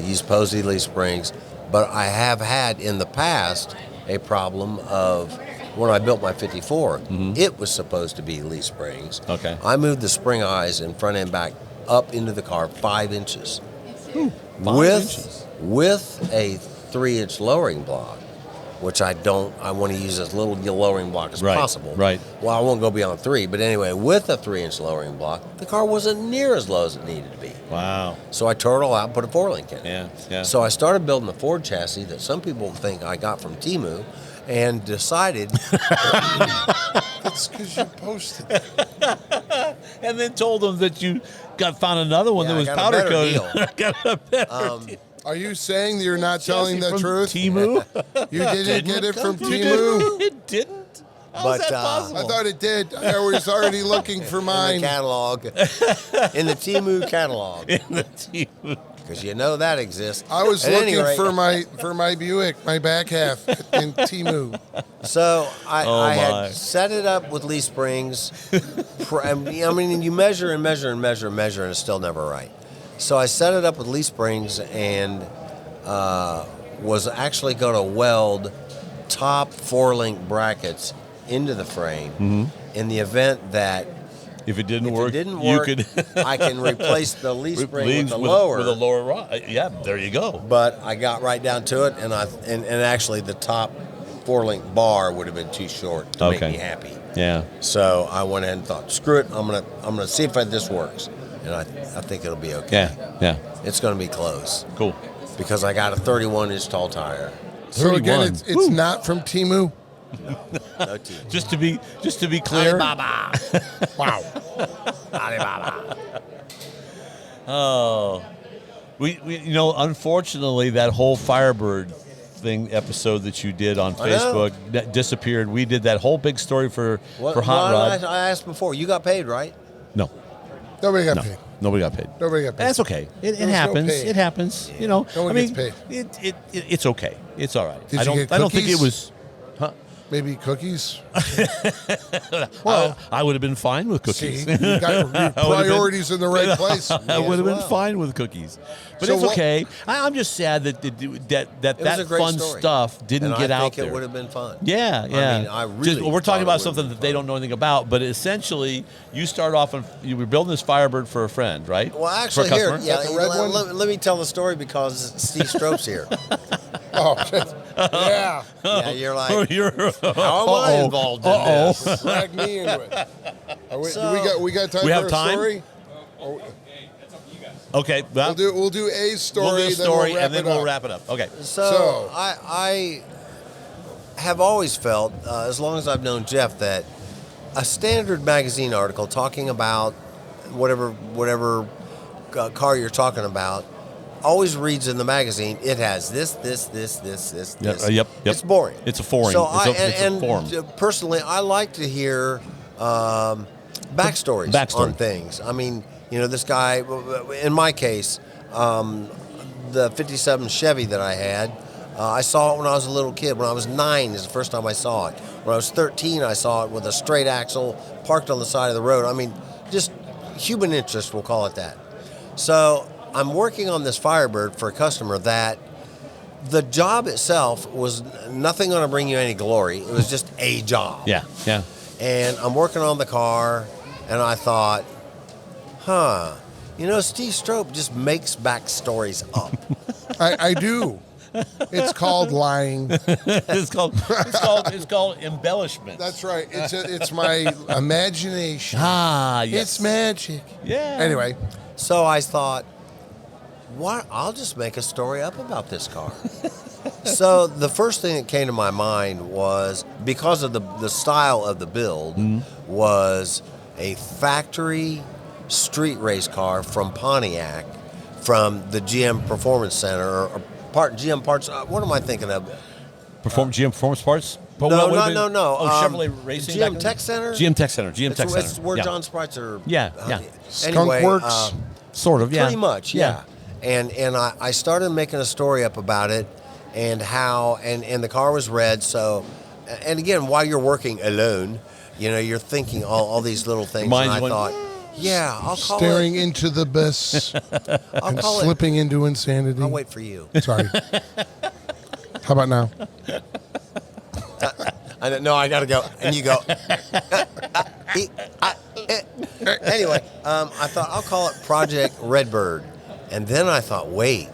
Use Posey leaf springs, but I have had in the past a problem of when I built my 54, it was supposed to be leaf springs. Okay. I moved the spring eyes and front and back up into the car 5 inches. 5 inches. With a 3-inch lowering block, which I want to use as little lowering block as possible. Right. Well, I won't go beyond 3, but anyway, with a 3-inch lowering block, the car wasn't near as low as it needed to be. Wow. So I tore it all out and put a 4-link in. Yeah. So I started building the Ford chassis that some people think I got from Temu, and decided That's because you posted it. And then told them that you found another one that was powder coated. Got a better deal. Are you saying that you're not telling the From truth? Temu? You didn't get it from You Temu? It didn't? How is that possible? I thought it did. I was already looking for in mine. the catalog, in the Temu catalog, In the Temu. because you know that exists. I was At any looking rate, for my Buick, my back half in Temu. So I my. had set it up with leaf springs. I mean, you measure and measure and measure and measure, and it's still never right. So I set it up with leaf springs and was actually going to weld top 4-link brackets into the frame in the event that If it didn't if work, it didn't you work, could I can replace the leaf spring with the with lower. a lower rod. Yeah, there you go. But I got right down to it, and actually the top 4-link bar would have been too short to make me happy. Yeah. So I went ahead and thought, screw it, I'm gonna see if this works, and I think it'll be okay. Yeah. It's gonna be close Cool. because I got a 31-inch tall tire. So again, 31. it's not from Temu. No T. Just to be clear. Alibaba. Wow. Alibaba. Oh, we unfortunately that whole Firebird thing episode that you did on Facebook disappeared. We did that whole big story for Hot Rod. I asked before. You got paid, right? No, Nobody got paid. nobody got paid. Nobody got paid. That's okay. It There was no happens. pay. It happens. No one gets paid. It's okay. It's all right. Did I you get I don't think it cookies? was. Maybe cookies? Well, I would have been fine with cookies. See, you got your priorities in the right place. I would have been fine with cookies, but So it's what- okay. I'm just sad that that a great fun story. stuff didn't And get I out think there. it would have been fun. Yeah. I really we're thought talking it about would something have that been they fun. don't know anything about, but essentially, you start off and you were building this Firebird for a friend, right? Well, For a actually, here, customer? yeah, Is that the red one? let me tell the story because Steve Strope's here. Oh, shit. Yeah. Yeah, you're like, How am I involved in this? Drag me into it. So- we got time We for have a time? story? Okay, well, We'll do a story, we'll do a story, then and then we'll up. wrap it up. Okay. So I have always felt, as long as I've known Jeff, that a standard magazine article talking about whatever car you're talking about always reads in the magazine, it has this. Yep. It's boring. It's a foreign. So it's a form. Personally, I like to hear backstories on things. I mean, this guy, in my case, the 57 Chevy that I had, I saw it when I was a little kid. When I was 9 is the first time I saw it. When I was 13, I saw it with a straight axle parked on the side of the road. I mean, just human interest, we'll call it that. So I'm working on this Firebird for a customer that the job itself was nothing going to bring you any glory. It was just a job. Yeah. And I'm working on the car, and I thought, Steve Strope just makes backstories up. I do. It's called lying. it's called embellishment. That's right. It's my imagination. Ah, yes. It's magic. Yeah. Anyway, So I thought, what? I'll just make a story up about this car. So the first thing that came to my mind was, because of the style of the build, was a factory street race car from Pontiac, from the GM Performance Center, or GM Parts. What am I thinking of? GM Performance Parts? No. Oh, Chevrolet Racing? GM Tech Center? GM Tech Center. It's where John Spreitzer. Yeah. Skunk Anyway, Works. Sort of, yeah. Pretty much, yeah. And I started making a story up about it, and how, and the car was red. So, and again, while you're working alone, you're thinking all these little things. Mind's and I going, thought, yeah, I'll call Staring it. into the abyss I'll and call slipping into insanity. I'll wait for you. Sorry. How about now? I got to go. And you go. Anyway, I thought I'll call it Project Redbird. And then I thought, wait,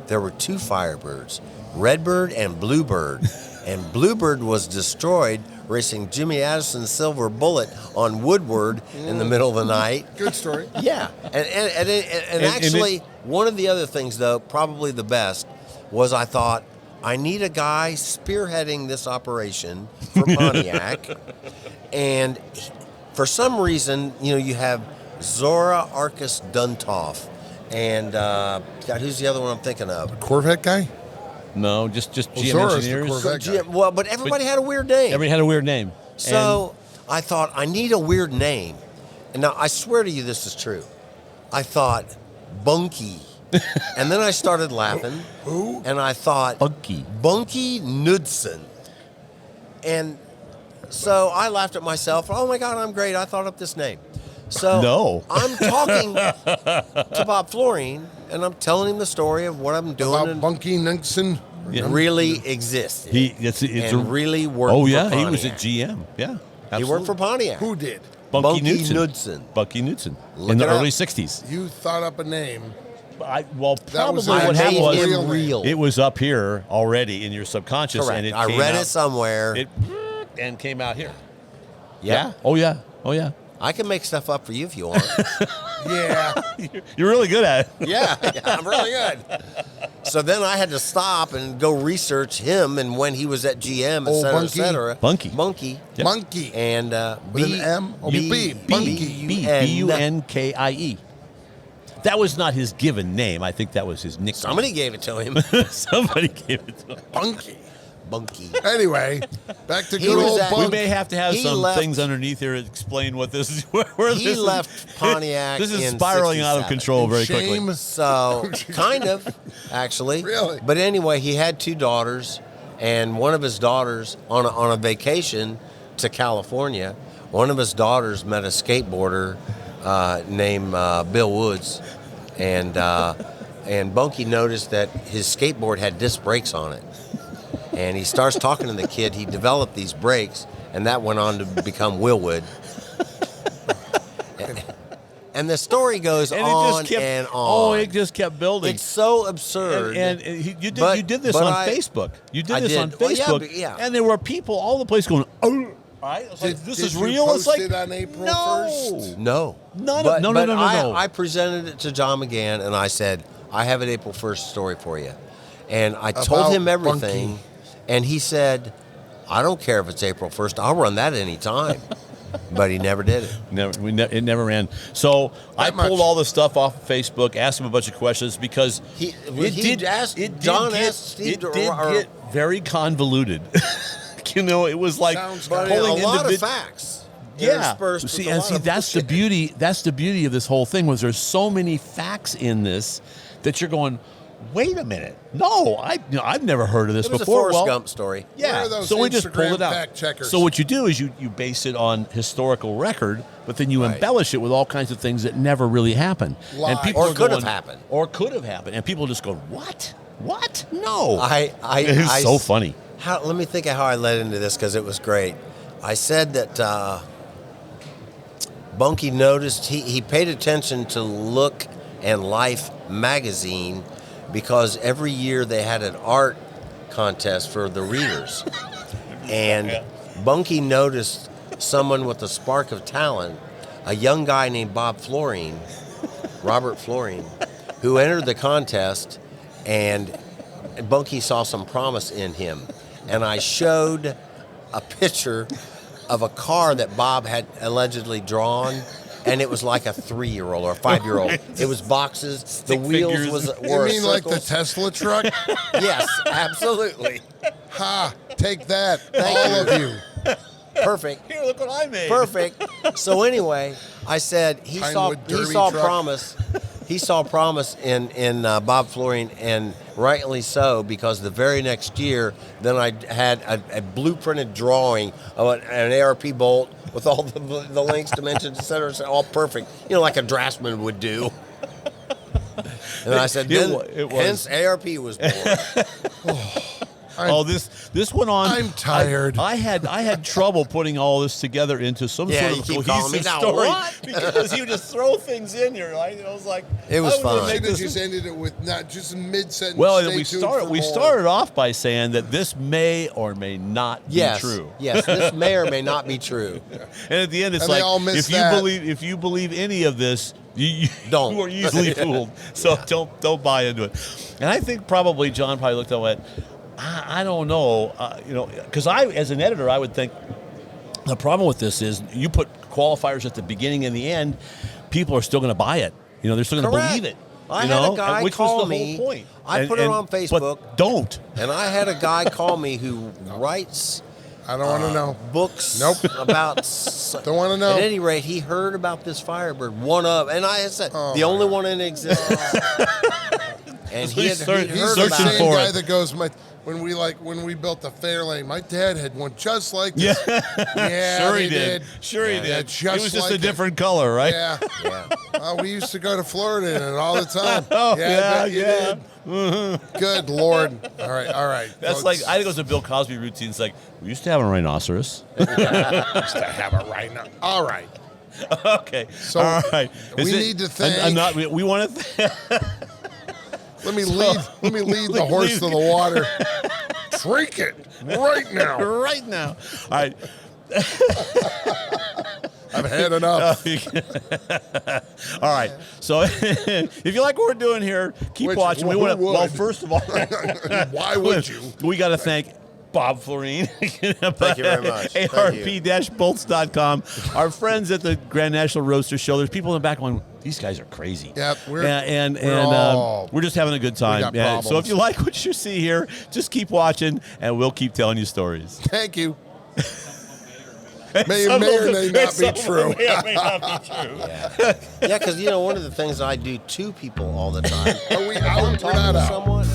there were two Firebirds, Redbird and Bluebird. And Bluebird was destroyed racing Jimmy Addison's Silver Bullet on Woodward in the middle of the night. Good story. Yeah. And actually, one of the other things, though, probably the best, was I thought, I need a guy spearheading this operation for Pontiac. And for some reason, you have Zora Arcus Duntoff. And, God, who's the other one I'm thinking of? Corvette guy? No, just GM Zora's the engineers. Corvette guy. Well, but everybody had a weird name. Everybody had a weird name. So I thought, I need a weird name. And now, I swear to you this is true. I thought, Bunky. And then I started laughing. Who? And I thought, Bunky Knudsen. And so I laughed at myself. Oh, my God, I'm great. I thought up this name. So No. I'm talking to Bob Florine, and I'm telling him the story of what I'm doing. About and Bunky Nixon. really existed. It's really worked Oh, for yeah, Pontiac. he was at GM. Yeah, He worked for Pontiac. Who did? Bunky Knudsen. Bunky Knudsen. Look In the it up. early 60s. You thought up a name. Probably was what a happened name was real. real. it was up here already in your subconscious. Correct. And it I came read out, it somewhere. and came out here. yeah. Oh, yeah. Oh, yeah. I can make stuff up for you if you want. Yeah. You're really good at it. yeah, I'm really good. So then I had to stop and go research him and when he was at GM, et cetera, et cetera. Bunky. Yep. Monkey. And With an M? Oh, B. Bunky. B-U-N-K-I-E. That was not his given name. I think that was his nickname. Somebody gave it to him. Somebody gave it to him. Bunky. Anyway, back to He good was old at- We Bunk. may have to have He some left- things underneath here to explain what this is. He left Pontiac This is in spiraling out of 67. control very Shame. quickly. So, kind of, actually. Really? But anyway, he had two daughters, and one of his daughters, on a vacation to California, one of his daughters met a skateboarder named Bill Woods, and Bunky noticed that his skateboard had disc brakes on it. And he starts talking to the kid. He developed these brakes, and that went on to become Willwood. And the story goes on and on. Oh, it just kept building. It's so absurd. And you did this on Facebook. You did this on Well, yeah, Facebook. but yeah. And there were people all over the place going, oh, right? It's like, this is Did you real. post It's like, it on April no. 1st? No. No. I presented it to John McGann, and I said, I have an April 1st story for you. And I told About him everything, Bunky. and he said, I don't care if it's April 1st. I'll run that any time. But he never did it. It never ran. So I much. pulled all the stuff off of Facebook, asked him a bunch of questions because John asked Steve to get very convoluted. It was like Sounds But pulling a lot of individ- facts. Yeah. interspersed with See, a and lot see, of that's the bullshit. beauty. That's the beauty of this whole thing. Was there's so many facts in this that you're going, wait a minute. No, I've never heard of this It was before. a Forrest Gump story. Where Yeah, are those so we just pulled Instagram it out. fact checkers? So what you do is you base it on historical record, but then you Right. embellish it with all kinds of things that never really happened. Lies. And people Or are could have going- happened. Or could have happened. And people just go, what? What? No. It's so funny. Let me think of how I led into this because it was great. I said that Bunky noticed, he paid attention to Look and Life magazine because every year they had an art contest for the readers. And Bunky noticed someone with a spark of talent, a young guy named Robert Florine, who entered the contest, and Bunky saw some promise in him. And I showed a picture of a car that Bob had allegedly drawn, and it was like a 3-year-old or a 5-year-old. It was boxes. The wheels were You mean like the circles. Tesla truck? Yes, absolutely. Ha! Take that, Thank all you. of you. Perfect. Here, look what I made. Perfect. So anyway, I said he saw Pinewood Derby truck. promise. He saw promise in Bob Florine, and rightly so, because the very next year, then I had a blueprinted drawing of an ARP bolt with all the links, dimensions, et cetera, all perfect. Like a draftsman would do. And I said, It was. hence ARP was born. This went on. I'm tired. I had trouble putting all this together into some Yeah, sort of you keep calling me cohesive now, story what? because you just throw things in here. Right? I was like, It was I wanna fun. make Should have this- just ended it with not just mid-sentence. Well, stay we tuned for more. started off by saying that this may or may not be true. Yes, this may or may not be true. And at the end, it's And they like all miss if that. you believe any of this, you Don't. you are easily fooled. So don't buy into it. And I think probably John probably looked at it and went, I don't know, because as an editor, I would think the problem with this is you put qualifiers at the beginning and the end, people are still going to buy it. They're still going to Correct. believe it. I had a guy which call was the me. whole point. I put it on Facebook. But don't. And I had a guy call me who writes I don't want to know. books Nope. about. Don't want to know. At any rate, he heard about this Firebird, and I had said Oh, the only one in existence. And he had He's heard the about searching same it. for guy it. that goes, when we built the Fairlane, my dad had one just like this. Yeah, Sure they he did. Sure he Yeah, did. just It was just like a different color, right? Yeah. Yeah. We used to go to Florida in it all the time. Oh, I bet you yeah. did. Good Lord. All right. That's like, I think it was a Bill Cosby routine. It's like, we used to have a rhinoceros. used to have it right now. All right. Okay. So, all right. we need to thank- we want to Let me lead the horse to the water. Drink it right now. right now. All right. I've had enough. All right. So if you like what we're doing here, keep Which- watching. who would? Well, first of all, Why would you? We got to thank Bob Florine. Thank you very much. Thank you. ARP-bolts.com. Our friends at the Grand National Roaster Show. There's people in the back going, these guys are crazy. Yep, we're just having a good time. got Yeah, so if problems. you like what you see here, just keep watching, and we'll keep telling you stories. Thank you. May or may not be true. May or may not be true. Yeah, because one of the things I do to people all the time. Are we out? We're talking not to out. someone.